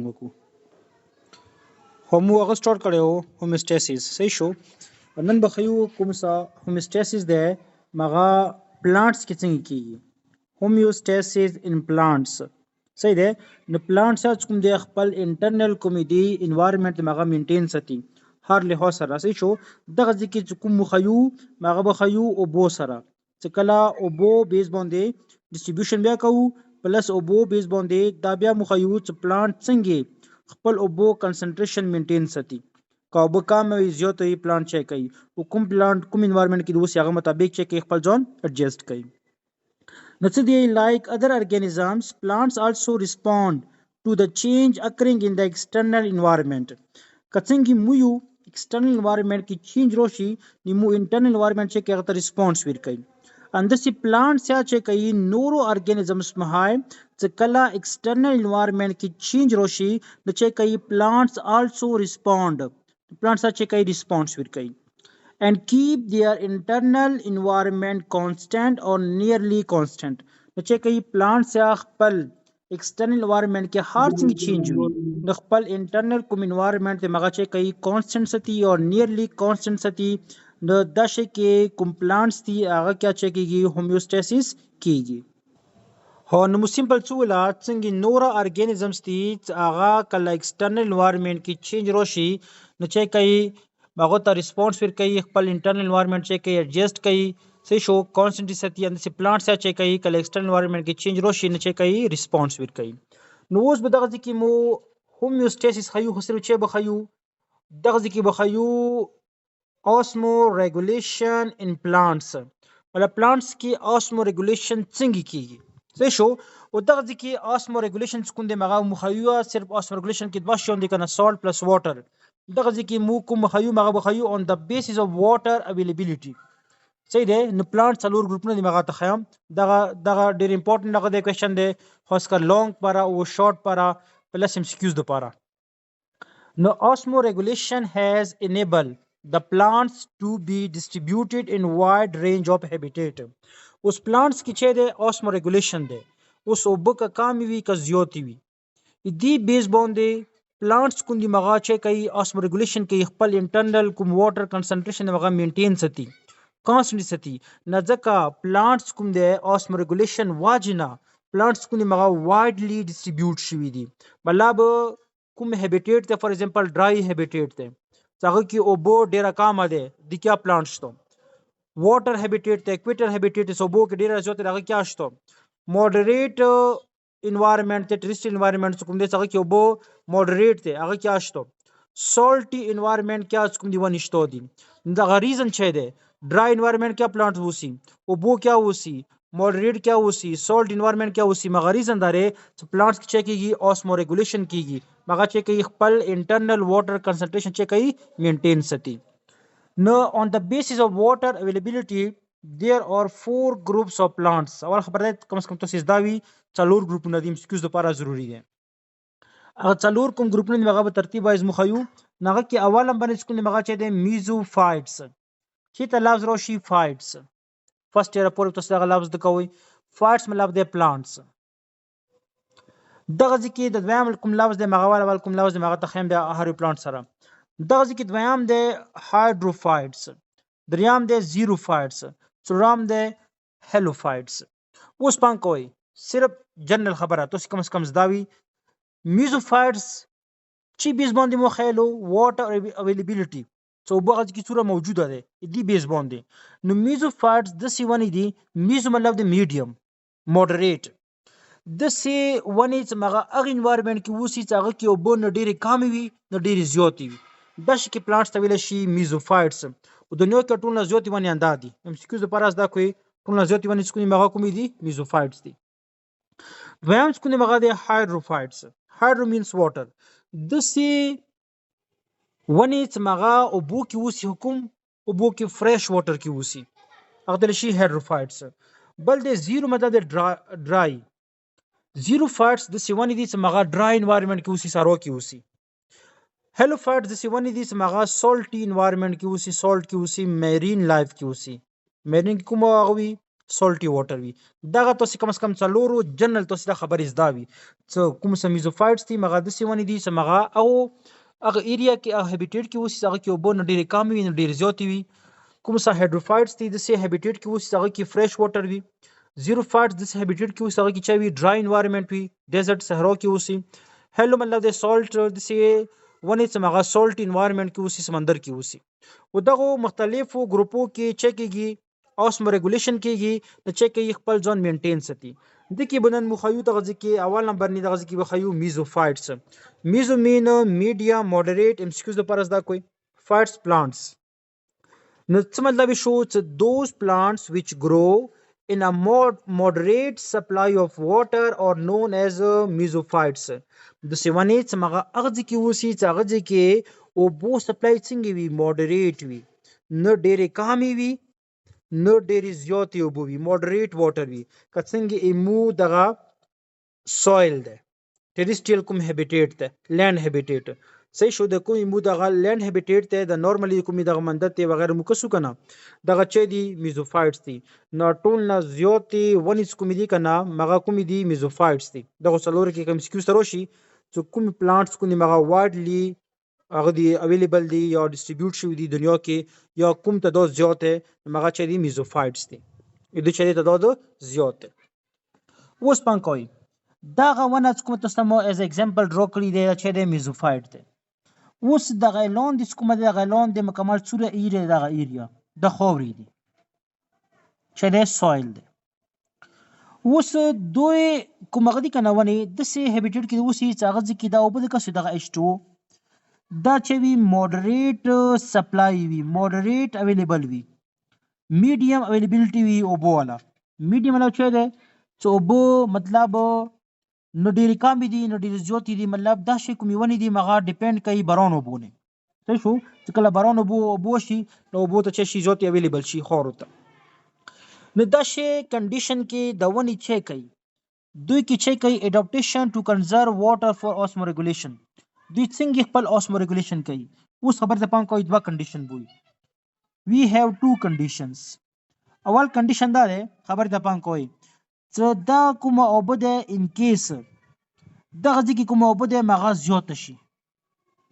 وکړو. هومو هغه سٹارټ کړو هوموسټاسیس صحیح شو. نن به خیو کوم څه هوموسټاسیس ده مغه پلانټس کې څنګه کیږي. هوموسټاسیس ان پلانټس صحیح ده. نو پلانټس کوم دی خپل انټرنل کوم دی انوایرنمنت مغه مینټین ساتي هر له سره صحیح شو. دغه ځکه چې کوم مخیو مغه بخیو او بو سره چې کله او بو بیس باندې ډیسټریبیوشن بیا کوو پلس او بو بیس باندې دا بیا مخیو چې پلانټ څنګه خپل اوبو کنسنټریشن مینټین ساتي. که اوبه کم وي زیات وي پلانټ چی کوي او کوم پلانټ کوم انوایرنمنت کې د اوس هغه مطابق چی کوي خپل ځان اډجسټ کوي. نو څه دی لایک ادر ارګانیزمز پلانټس also respond to the change occurring in the external environment. که څنګه مو یو external environment کې چینج راشي نو مو internal environment چې هغه ته ریسپانس ورکوي. اندسې پلانټس یا چې کوي نورو ارګانیزمز مهای چې کله external environment کې چینج راشي نو چې کوي پلانټس also respond پلانټس چې کوي ریسپانس ورکوي and keep their internal environment constant or nearly constant. نو چې کوي پلانټس یا خپل external environment کې هر څنګه چینج وي نو خپل internal کوم environment ته مغه چې کوي constant ساتي او nearly constant ساتي. نو د شي کې کوم پلانټس دي هغه کیا چې کیږي هوموسټاسیس کیږي. هو نو سیمپل څه ولا څنګه نورا ارګانیزمز دي هغه کله ایکسټرنل انوایرنمنت کې چینج راشي نو چې کوي هغه ته ریسپانس ورکوي خپل انټرنل انوایرنمنت چې کوي اډجسټ کوي صحیح شو کانستنټ ساتي اند سي پلانټس چې کوي کله ایکسټرنل انوایرنمنت کې چینج راشي نو چې کوي ریسپانس ورکوي. نو اوس به دغه ځکه مو هوموسټاسیس خيو خسرو چې بخيو دغه ځکه بخيو اوسمو ریګولیشن ان پلانټس ولا پلانټس کې اوسمو ریګولیشن څنګه کیږي صحیح شو. او دغه ځکه اوسمو ریګولیشن کوم د مغه مخیو صرف اوسمو ریګولیشن کې دوه شون دي کنه سالت پلس واټر دغه ځکه مو کوم مخیو مغه بخیو اون د بیسس اف واټر اویلیبিলিټي صحیح ده. نو پلانټ څلور ګروپونه دي مغه ته خیم دغه ډیر امپورټنت دغه د کوېشن دی خاص کر لانګ پارا او شارټ پارا پلس ام سی کیوز د پارا. نو osmo regulation has enabled the plants to be distributed in wide range of habitat. اوس plants کې چې ده osmo regulation ده اوس اوبه که کامې وي که زیاتې وي دې بیس باندې plants کوم دي مغه چې کوي osmo regulation کې خپل internal کوم water concentration مغه مینټین ساتي کانسټنټ ساتي. نه ځکه plants کوم ده osmo regulation واجنه plants کوم دي مغه widely distribute شوي دي مطلب کوم هابیټیټ ته فار ایگزامپل ډرای هابیټیټ ته څنګه کې اوبو ډیره کم ده د کیا پلانټ شته واټر هابیټیټ ته اکویټر هابیټیټ ته اوبو کې ډیره زیات هغه کیا شته مودریټ انوایرنمنت ته ټریسټریل انوایرنمنت کوم دي څنګه کې اوبو مودریټ ته هغه کیا شته سالټي انوایرنمنت کیا کوم دی ونشته دي. دا ریزن چه ده ډرای انوایرنمنت کیا پلانټ وسی اوبو کیا وسی مودریټ کیا وسی سالٹ انوایرنمنت کیا وسی مغه ریزن داره چې پلانټس کې کیږي اوسمو ریګولیشن کیږي مغه چې کوي خپل انټرنل واټر کنسنټریشن چې کوي مینټین ساتي. نو on the basis of water availability there are four groups of plants. اول خبره کم از کم تاسو دا وی څلور ګروپونه دي مسکیوز لپاره ضروری دي. هغه څلور کوم ګروپونه مغه په ترتیب وایز مخیو نغه کې اول نمبر اسکو مغه چې د میزوفایټس چې ته لفظ راشي فایټس فرست ایئر پورې تاسو دا لفظ د کوي فایټس مطلب د پلانټس دغه ځکه د دویم کوم لفظ د مغوال اول کوم لفظ د مغه تخیم د هر پلانټ سره دغه ځکه دویم د هایدروفایټس دریم د زیروفایټس څلورم د هیلوفایټس. اوس پام کوئ صرف جنرال خبره تاسو کم از کم زداوی میزوفایټس چې بیس باندې مو خیلو واټر اویلیبিলিټي سو بغض کی صوره موجوده ده دی بیس باندې نو میزوفایټس د سی ونی دي میزو مطلب د میډیم مودریټ د سی ونی چې مغه اغه انوایرنمنت کې وسی چې هغه کې اوبو نه ډېری کم وي نه ډېری زیات وي د شي کې پلانټس ته ویل شي میزوفایټس او د نو کې ټول نه زیات ونی انده دي ام سی کیو د پاراس دا کوي ټول نه زیات ونی چې مغه کوم دي میزوفایټس دي. دویم چې مغه د هایدروفایټس هایدرو مینز واټر د سی ونی چې مغه اوبو کې وسی حکم اوبو کې فریش واټر کې وسی هغه د شي هایدروفایټس. بل د زیرو مطلب د ډرای زیروفایټس د سیونی دي چې مغه ډرای انوایرنمنت کې وسی سارو کې وسی. هیلوفایټس د سیونی دي چې مغه سالټي انوایرنمنت کې وسی سالټ کې وسی میرین لایف کې وسی میرین کوم هغه وی salty water وي. دغه تاسو کم از کم څلورو جنرال تاسو د خبرې زده وي څه کوم څه میزوفایټس دي مغه د سیونی دي څه مغه او هغه ایریا کې هغه هابیټیټ کې اوسې هغه کې وبو نه ډېرې کم وي نه ډېرې زیاتې وي. کوم څه هایډروفایټس دي د سي هابیټیټ کې اوسې هغه کې فرش واټر وي. زیروفایټس د سي هابیټیټ کې اوسې هغه کې چا وي ډرای انوایرنمنت وي ډیزرټ صحرا کې اوسې. هلو مطلب د سالټ د سي ونې څه مغه سالټ انوایرنمنت کې اوسې سمندر کې اوسې. و دغه مختلفو ګروپو کې چکیږي اوسمو ریګولیشن کېږي د چک کې خپل ځان مینټین ساتي. د کې بنن مخایو ته غځي کې اول نمبر نه دغه کې بخایو میزوفایټس. میزو مین میډیا مودریټ امسکیوز د پرز دا کوئی فایټس پلانټس. نو څه مطلب شو چې دوز پلانټس which grow in a moderate supply of water are known as mesophytes. د سیوانې چې مغه اغځي کې وسی چې اغځي کې او بو سپلای څنګه وي مودریټ وي نه ډېرې کامې وي نه ډېرې زیاتې اوبه وي مودریټ واټر وي که څنګه ایمو دغه سویل ده ټریسټریل کوم هابیټیټ ده لینډ هابیټیټ صحیح شو د کوم ایمو دغه لینډ هابیټیټ ته د نورمالي کوم دغه مندت ته وغیرہ مکسو کنه دغه چي دي میزوفایټس دي نو ټول نه زیاتې ونیس کوم دي کنه مغه کوم دي میزوفایټس دي دغه څلور کې کوم سکیو سره شي چې کوم پلانټس کوم مغه وایډلی هغه دی اویلیبل دی یا ډیسټریبیوټ شوی دی دنیا کې یا کوم تعداد زیات ہے مغه چې دی میزوفایټس دي د چې تعداد زیات ہے. اوس پان کوي دا غونه کوم تاسو مو از ایگزامپل ډرا کړی دی چې دی میزوفایټ دی. اوس د غیلون د کومه د غیلون د مکمل صوره ایریا دغه ایریا د خوري دی چې دی سویل دی. اوس دوی کومه دي کنه ونی د سي هابیټیټ کې اوس هیڅ هغه ځکه دا وبد کسه دغه H2 دا چې وی مودریټ سپلای وی مودریټ اویلیبل وی میډیم اویلیبিলিټی وی او بو والا میډیم مطلب چې ده چې او بو مطلب نو ډیر کم دي نو ډیر زیات دي مطلب دا شی کومي ونی دي مغه ډیپند کوي برانو بونه صحیح شو چې کله برانو بو شي نو بو ته چې شي زیات اویلیبل شي خورته نو دا شی کنډیشن کې د ونی چې کوي دوی کې چې کوي اډاپټیشن ټو کنزرو واټر فار اوسمو ریګولیشن دوی څنګه خپل اوسمو ریګولیشن کوي. اوس خبر ته پام کوي دوا کنډیشن وي وی هاف ټو کنډیشنز. اول کنډیشن دا ده خبر ته پام کوي چې دا کومه اوبده ان کیس دغه ځکه کومه اوبده مغاز زیات شي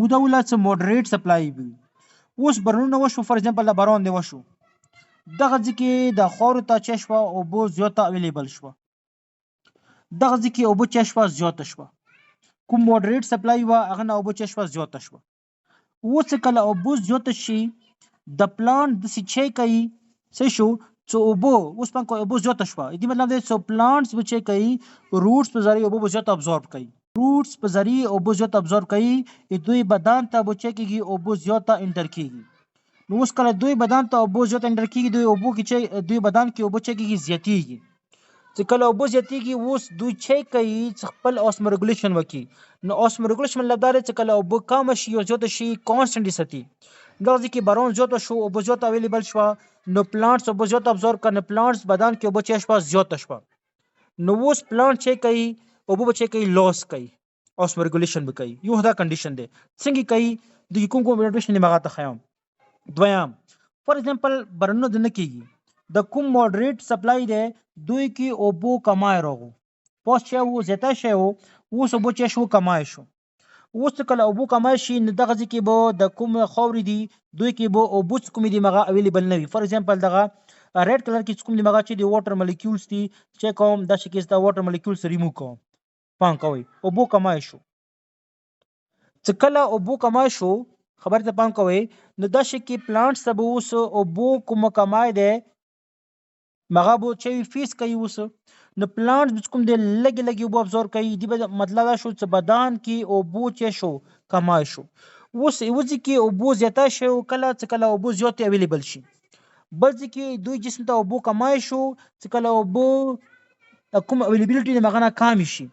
مودوله چې مودریټ سپلای وي. اوس برنونه وشو فار ایگزامپل د باران دی وشو دغه ځکه د خورو ته چشوا او بو زیاته اویلیبل شو دغه ځکه او بو چشوا زیاته شو کوم مودریټ سپلای و هغه نه او بو چشوا زیاته شو. اوس کله او بو زیاته شي د پلانټ د سچې کوي څه شو چې او بو اوس پان کوي او بو زیاته شو دې مطلب دی چې پلانټس بچي کوي روټس په ذریعہ او بو زیاته ابزورب کوي روټس په ذریعہ او بو زیاته ابزورب کوي دوی بدن ته بچي کیږي او بو زیاته انټر کیږي. نو اوس کله دوی بدن ته او بو زیاته انټر کیږي دوی او بو کې چې دوی بدن کې او بو چې کیږي زیاتیږي چې کله او بو زیاتیږي اوس دوی چې کوي خپل اوسمو ریګولیشن وکي. نو اوسمو ریګولیشن مطلب دا چې کله او بو کم شي او زیاته شي کانستنټلی ساتي دغه ځکه بارون زیاته شو او بو زیاته اویلیبل شو نو پلانټس او بو زیاته ابزورب کنه پلانټس بدن کې او بو چې شپه زیاته شو نو اوس پلانټ چې کوي او بو چې کوي لاس کوي اوسمو ریګولیشن به کوي یو دا کنډیشن دی څنګه کوي د کوم میډیټیشن مغه ته خیام دویم فار ایگزامپل برنو د نه کیږي د کوم مودریټ سپلای دی دوی کې او بو کمای راغو پوس چې وو زیاته شي وو اوس بو چې شو کمای شو اوس کله او بو کمای شي نه دغه ځکه به د کوم خوري دی دوی کې به او بو کوم دی مغه اویلیبل نه وي. فار ایگزامپل دغه ریډ کلر کې کوم دی مغه چې دی واټر مالیکولز دي چې کوم د شکل د واټر مالیکولز ریموو کوم پام کوي او بو کمای شو چې کله او بو کمای شو خبر ته پام کوي نو د شکل پلانټ سب اوس او بو کوم کمای دی مغه بو چې فیس کوي اوس نو پلانټ کوم دی لګي لګي او ابزورب کوي دی مطلب دا شو چې بدن کې او بو چې شو کمای شو اوس یوځي کې او بو زیاته شو کله چې کله او بو زیات اویلیبل شي بل ځکه دوی جسم ته او بو کمای شو چې کله او بو کوم اویلیبিলিټي مغه نه کم شي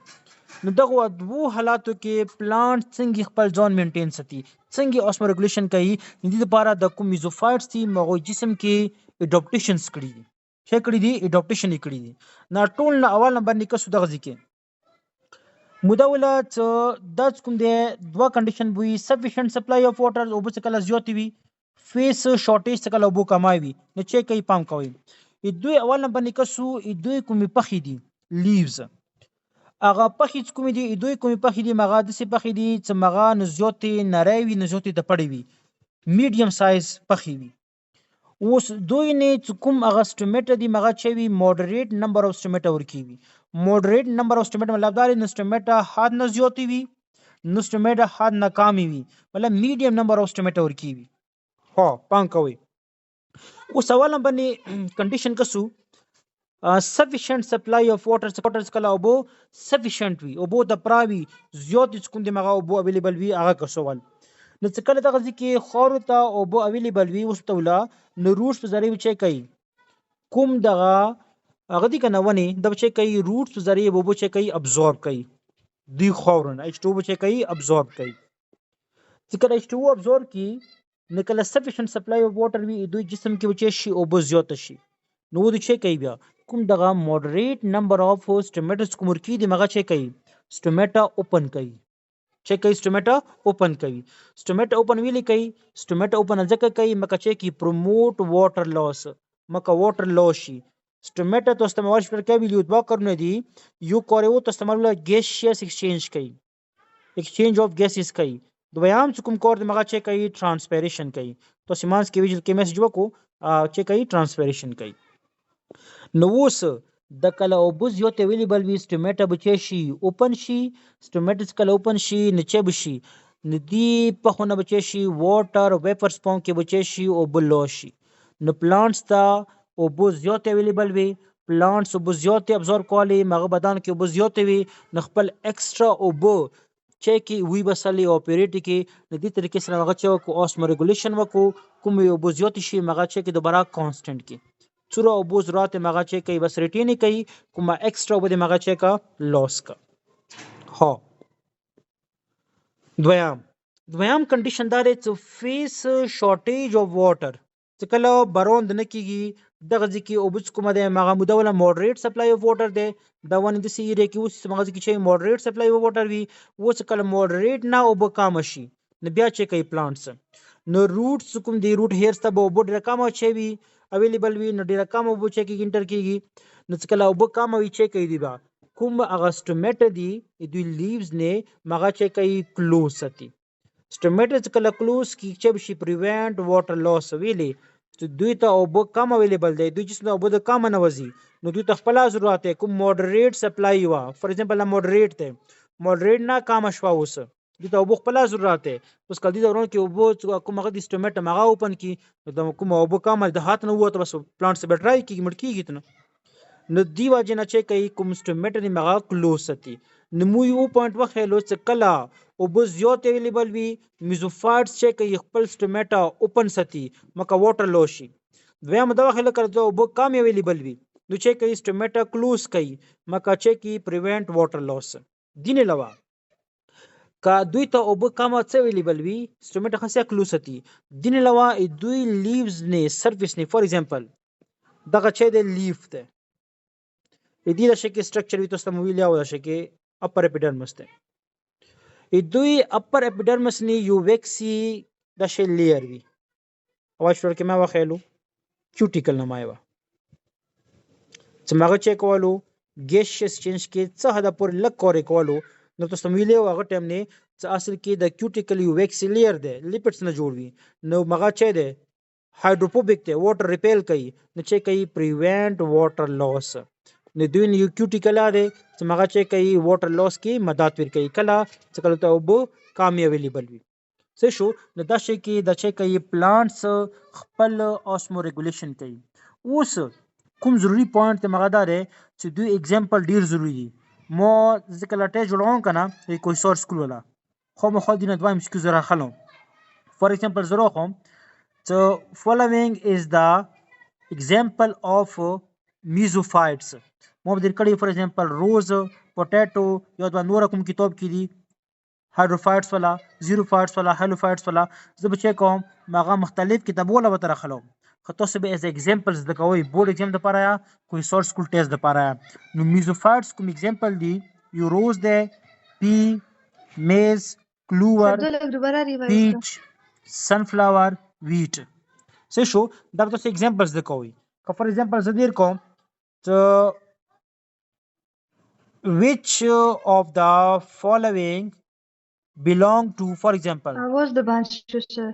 نو دغه دوه حالاتو کې پلانټ څنګه خپل ځان مینټین ساتي څنګه اوسمو ریګولیشن کوي د دې لپاره د کوم میزوفایټس دي مغه جسم کې اډاپټیشنز کړی دي چې کړی دي اډاپټیشن کړی دي نه ټول نه اول نمبر نیکه سو دغه ځکه مداوله د کوم دی دوه کنډیشن وي سفیشنت سپلای اف واټر او بس کله زیات وي فیس شارټیج کله بو کمای وي نو چې کوي پام کوي دوی اول نمبر نه کسو دوی کومې پخې دي لیوز هغه پخې چې کومې دي دوی کومې پخې دي مغه داسې پخې دي چې مغه نه زیاتې نری وي نه زیاتې دپړې وي میډیم سایز پخې وي اوس دوی نه چې کوم هغه سټیمیټر دي مغه چې وي مودریټ نمبر اف سټیمیټر ورکوي مودریټ نمبر اف سټیمیټر مطلب دا دی نه سټیمیټر حد نه زیاتې وي نه سټیمیټر حد نه کمې وي مطلب میډیم نمبر اف سټیمیټر ورکوي هو پام کوئ اوس اول نمبر نه کنډیشن کسو sufficient supply of water کله اوبو sufficient وي اوبو د پراوي زیات کوم د مغه اوبو اویلیبل وي هغه کسول نو څه کله دغه ځکه خارو ته اوبو اویلیبل وي اوس تولا نو روټس په ذریعہ چي کوي کوم دغه هغه دي کنه ونی د بچي کوي روټس په ذریعہ اوبو چي کوي ابزورب کوي دی خورن H2 بچي کوي ابزورب کوي څه کله H2 ابزورب کی نو کله sufficient supply of water وي دوی جسم کې بچي شي اوبو زیات شي نو د چي کوي بیا کوم دغه مودریټ نمبر اف سټیمیټرز کوم ورکی دی مغه چي کوي سټیمیټا اوپن کوي چي کوي سټیمیټا اوپن کوي سټیمیټا اوپن ویلي کوي سټیمیټا اوپن ځکه کوي مکه چي کی پروموټ واټر لاس مکه واټر لاس شي سټیمیټا تو استعمال پر کوي ویلیو دوا کرنے دی یو کوریو تو استعمال گیسیس ایکسچینج کوي ایکسچینج اف گیسز کوي دویام کوم کور د مغه چي کوي ټرانسپیریشن کوي تو سیمانس کې ویل کې میسج وکړو چي کوي ټرانسپیریشن کوي نو اوس د کله اوبو زیات اویلیبل وي سټیمیټا بچی شي اوپن شي سټیمیټس کله اوپن شي نچه بشي ندی په خونه بچی شي واټر ویپر سپون کې بچی شي او بلو شي نو پلانټس تا اوبو زیات اویلیبل وي پلانټس اوبو زیات ابزورب کولی مغه بدن کې اوبو زیات وي نخپل ایکسترا اوبو چې کی وی بسلی اپریټ کی ندی طریقې سره مغه چې کو اوسمو ریګولیشن وکړو کوم اوبو زیات شي مغه چې کی دوباره کانستنټ کی څوره اوبو ضرورت مغه چې کوي بس ریټینی کوي کومه ایکسترا اوبو د مغه چې کا لاس کا هو دویم کنډیشن دار چې فیس شارټیج اف واټر چې کله باروند نه کیږي دغه ځکه اوبو کومه د مغه مدوله مودریټ سپلای اف واټر دی دا ونه د سی ایریا کې اوس مغه کې چې مودریټ سپلای اف واټر وي اوس کله مودریټ نه اوبو کم شي نو بیا چې کوي پلانټس نو روټس کوم دی روټ هیرز ته اوبو ډیر کم شي وي اویلیبل وي نو ډیر کم اوبو چې کې انټر کیږي نو کله اوبو کم وي چې کوي دی با کوم اغستمیټ دی دوی لیوز نه مغه چې کوي کلوز ساتي سټیمیټر کله کلوز کی چې شي پریونټ واټر لاس ویلي چې دوی ته اوبو کم اویلیبل دی دوی چې اوبو د کم نه وځي نو دوی ته خپل ضرورت کوم مودریټ سپلای وا فور ایگزامپل مودریټ ته مودریټ نه کم شوا اوس دوی ته اوبو خپل ضرورت اوس کله دي دوران کې اوبو کومه د سټیمیټر مغه اوپن کی د کوم اوبو کم د هات نه وته بس پلانټس بیټرای کی مړ کیږي نو دی واجه نه چې کوي کوم سټیمیټر مغه کلوز ساتي نمو یو پوینټ وخېلو چې کلا اوبو زیات اویلیبل وي میزوفایټس چې کوي خپل سټیمیټر اوپن ساتي مکه واټر لوشي دویم دا وخېل کړه اوبو کم اویلیبل وي نو چې کوي سټیمیټر کلوز کوي مکه چې کوي پریونټ واټر لاس دینه لوا کا دوی ته اوبو کم څه اویلیبل وي سټیمیټر خاصه کلوز ساتي دینه لوا دوی لیوز نه سرفیس نه فور ایگزامپل دغه چې د لیف ته دې د شکل سټرکچر وي تاسو مویل یا د شکل اپر اپیډرمس ته دوی اپر اپیډرمس نه یو ویکسي د شل لیر وي او شور کې ما وخېلو کیوټیکل نمایو چې ماغه چیک کولو ګیسیس چینج کې څه حد پر لک کورې کولو نو تاسو مویل او هغه ټیم نه چې اصل کې د کیوټیکل یو ویکسي لیر ده لیپټس نه جوړ وي نو ماغه چي ده هایدروفوبیک ته واټر ریپیل کوي نو چې کوي پریونټ واټر لاس نو دوی یو کیوټیکل لري چې ماغه چې کوي واټر لاس کې مدد ور کوي کله چې کله ته وبو کامي اویلیبل وي څه شو نو دا شي کې د چې کوي پلانټس خپل اوسمو ریګولیشن کوي اوس کوم ضروری پوینټ ته مغه دار چې دوی اگزامپل ډیر ضروری دي مو ځکه لاټه جوړون کنه کوئی سورس سکول ولا خو مخ دینه دوایم سکو زرا خلم فور ایگزامپل زرا خو so following is the example of mesophytes مو بدر کړي فور ایگزامپل روز پوټیټو یو د نور کوم کتاب کې دي هایدروفایټس ولا زیروفایټس ولا هالوفایټس ولا زه به چیک کوم ماغه مختلف کتابونه به تر خلم خطو سه به از ایگزامپلز د کوي بورډ ایگزام د پاره کوئی سورس سکول ټیسټ د پاره نو میزوفایټس کوم ایگزامپل دی یو روز ده پی میز کلوور پیچ سنفلاور ویټ څه شو دا تاسو ایگزامپلز د کوي که فار ایگزامپل زه دیر کوم چې which of the following belong to for example What's the answer, sir?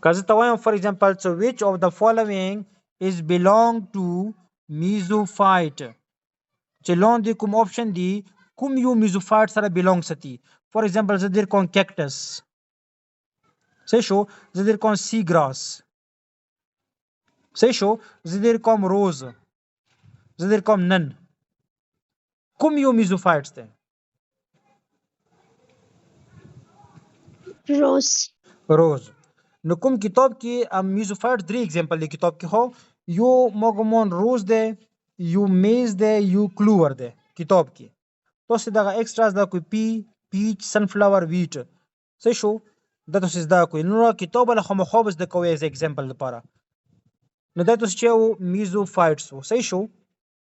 که زه ته وایم for example so which of the following is belong to mesophyte چې لاندې کوم option دی کوم یو mesophyte سره belong ساتي for example زه دیر کوم cactus صحیح شو زه دیر کوم sea grass صحیح شو زه دیر کوم rose زه دیر کوم نن کوم یو mesophytes دی Rose. روز نو کوم کتاب کې میزوفایټ 3 اگزامپل دی کتاب کې هو یو موګمون روز دی یو میز دی یو کلوور دی کتاب کې تاسو دغه ایکستراز دا کوئی پی پیچ سنفلاور ویټ صحیح شو دا تاسو زده کوئ نو کتاب له خامخا بس د کوی ایز ایگزامپل لپاره نو دا تاسو چې میزوفایټس وو صحیح شو